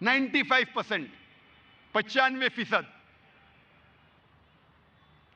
95%، 95%.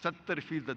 70%.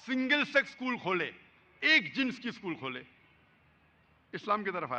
Single sex school खोले, एक jeans की स्कूल खोले, इस्लाम की तरफ आ